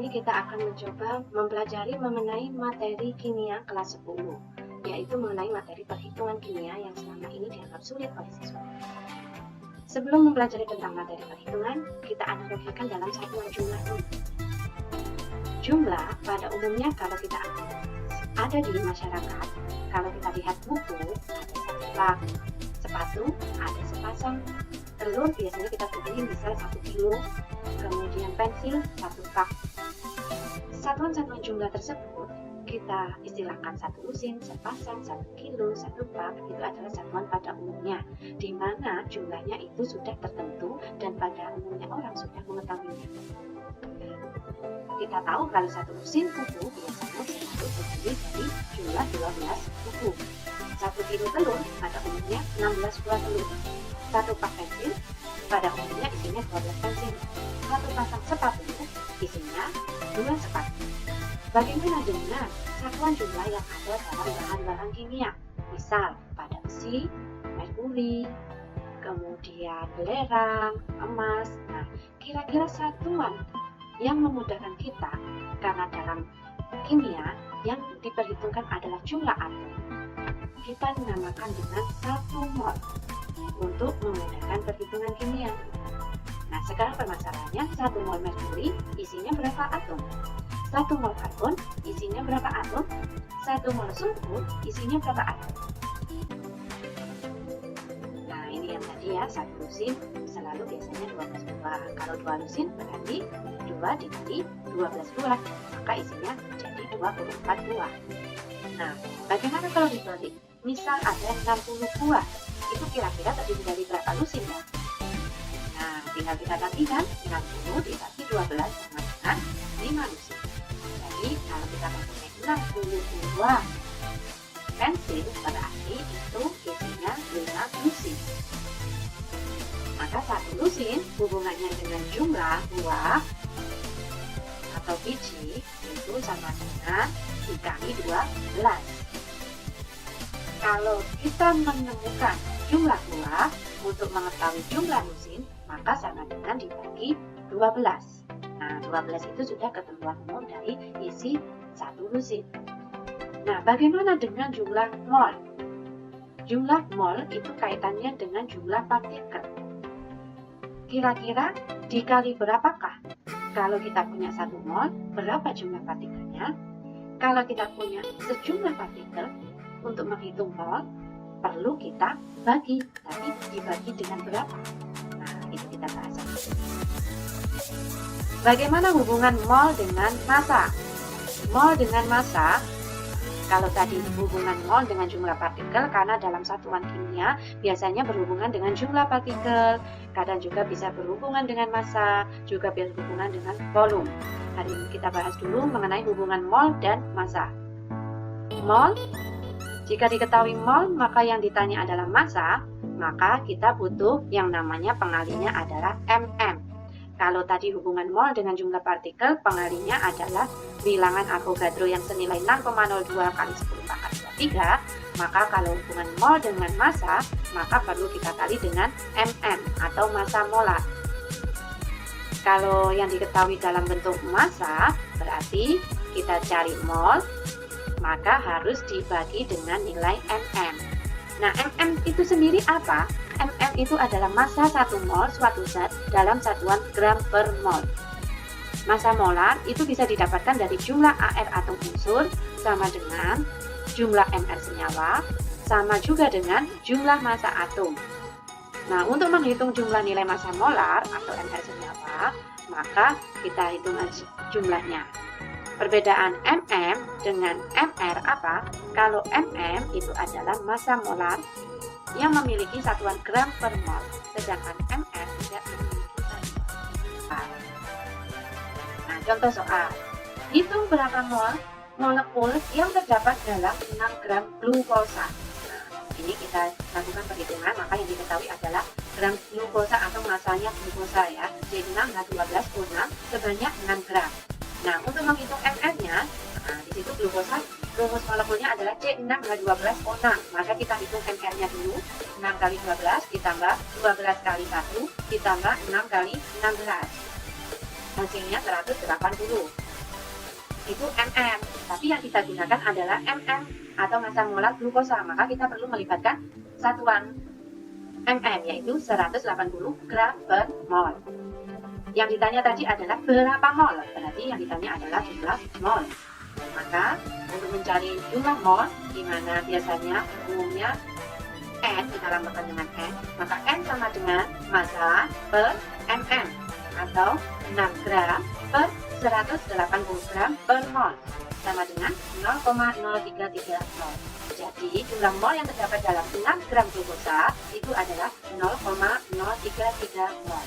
ini kita akan mencoba mempelajari mengenai materi kimia kelas 10, yaitu mengenai materi perhitungan kimia yang selama ini dianggap sulit oleh siswa. Sebelum mempelajari tentang materi perhitungan, kita analogikan dalam satuan jumlah dulu. Jumlah pada umumnya kalau kita ada di masyarakat, kalau kita lihat buku, ada satu bak, sepatu, ada sepasang, telur biasanya kita tubuhin misal 1 kilo, kemudian pensil 1 pak. Satuan-satuan jumlah tersebut kita istilahkan 1 lusin, sepasang, 1 kilo, 1 pak, itu adalah satuan pada umumnya, di mana jumlahnya itu sudah tertentu dan pada umumnya orang sudah mengetahuinya. Kita tahu kalau 1 lusin buku biasanya selalu terdiri dari jumlah 12 buku. 1 kilo telur pada umumnya 16 buah telur. 1 pak pensil pada umumnya isinya 12 pensil. 1 pasang sepatu isinya 2 sepatu. Bagaimana dengan satuan jumlah yang ada dalam bahan-bahan kimia? Misal pada besi, merkuri, kemudian belerang, emas. Nah, kira-kira satuan yang memudahkan kita karena dalam kimia yang diperhitungkan adalah jumlah atom. Kita dinamakan dengan 1 mol untuk memudahkan perhitungan kimia. Nah, sekarang permasalahannya 1 mol merkuri isinya berapa atom? 1 mol karbon isinya berapa atom? 1 mol sulfur isinya berapa atom? Nah, ini yang tadi ya, 1 lusin selalu biasanya 12 buah. Kalau 2 lusin berarti 2 dikali 12 buah, maka isinya jadi 24 buah. Nah, bagaimana kalau dibalik? Misal ada 60 buah, itu kira-kira terdiri dari berapa lusin ya? Nah, tinggal kita bagikan 60 dibagi 12 sama dengan 5 lusin. Jadi, kalau kita mempunyai 60 buah pensil, berarti itu isinya 5 lusin. Maka 1 lusin hubungannya dengan jumlah buah atau biji itu sama dengan dikali 12. Kalau kita menemukan jumlah buah untuk mengetahui jumlah lusin, maka sama dengan dibagi 12. Nah, 12 itu sudah ketentuan umum dari isi 1 lusin. Nah, bagaimana dengan jumlah mol? Jumlah mol itu kaitannya dengan jumlah partikel. Kira-kira dikali berapakah? Kalau kita punya 1 mol, berapa jumlah partikelnya? Kalau kita punya sejumlah partikel, untuk menghitung mol, perlu kita bagi. Tapi dibagi dengan berapa? Nah, itu kita bahas. Bagaimana hubungan mol dengan massa? Mol dengan massa, kalau tadi hubungan mol dengan jumlah partikel, karena dalam satuan kimia biasanya berhubungan dengan jumlah partikel, kadang juga bisa berhubungan dengan massa, juga berhubungan dengan volume. Hari ini kita bahas dulu mengenai hubungan mol dan massa. Mol, jika diketahui mol, maka yang ditanya adalah massa, maka kita butuh yang namanya pengalinya adalah mm. Kalau tadi hubungan mol dengan jumlah partikel, pengalinya adalah bilangan Avogadro yang senilai 6,02 kali 10 pangkat 23, maka kalau hubungan mol dengan massa, maka perlu kita kali dengan mm atau massa molar. Kalau yang diketahui dalam bentuk massa, berarti kita cari mol, maka harus dibagi dengan nilai mm. Nah, mm itu sendiri apa? Mm itu adalah massa 1 mol suatu zat dalam satuan gram per mol. Massa molar itu bisa didapatkan dari jumlah Ar atom unsur sama dengan jumlah Mr senyawa sama juga dengan jumlah massa atom. Nah, untuk menghitung jumlah nilai massa molar atau Mr senyawa, maka kita hitung jumlahnya. Perbedaan mm dengan mr apa? Kalau mm itu adalah massa molar yang memiliki satuan gram per mol, sedangkan mr tidak memiliki satuan. Nah, contoh soal. Hitung berapa mol molekul yang terdapat dalam 6 gram glukosa. Nah, ini kita lakukan perhitungan, maka yang diketahui adalah gram glukosa atau massanya glukosa ya. C6H12O6 sebanyak 6 gram. Nah, untuk menghitung mr-nya, nah, di situ glukosa rumus molekulnya adalah C6H12O6. Maka kita hitung mr-nya dulu. 6 kali 12 ditambah 12 kali 1 ditambah 6 kali 16. Hasilnya 180. itu mm, tapi yang kita gunakan adalah mm atau massa molar glukosa, maka kita perlu melibatkan satuan mm yaitu 180 gram per mol. Yang ditanya tadi adalah berapa mol, berarti yang ditanya adalah jumlah mol. Maka untuk mencari jumlah mol, di mana biasanya umumnya N kita lambangkan dengan N, maka N sama dengan massa per mm atau 6 gram per 180 gram per mol sama dengan 0,033 mol. Jadi jumlah mol yang terdapat dalam 6 gram glukosa itu adalah 0,033 mol.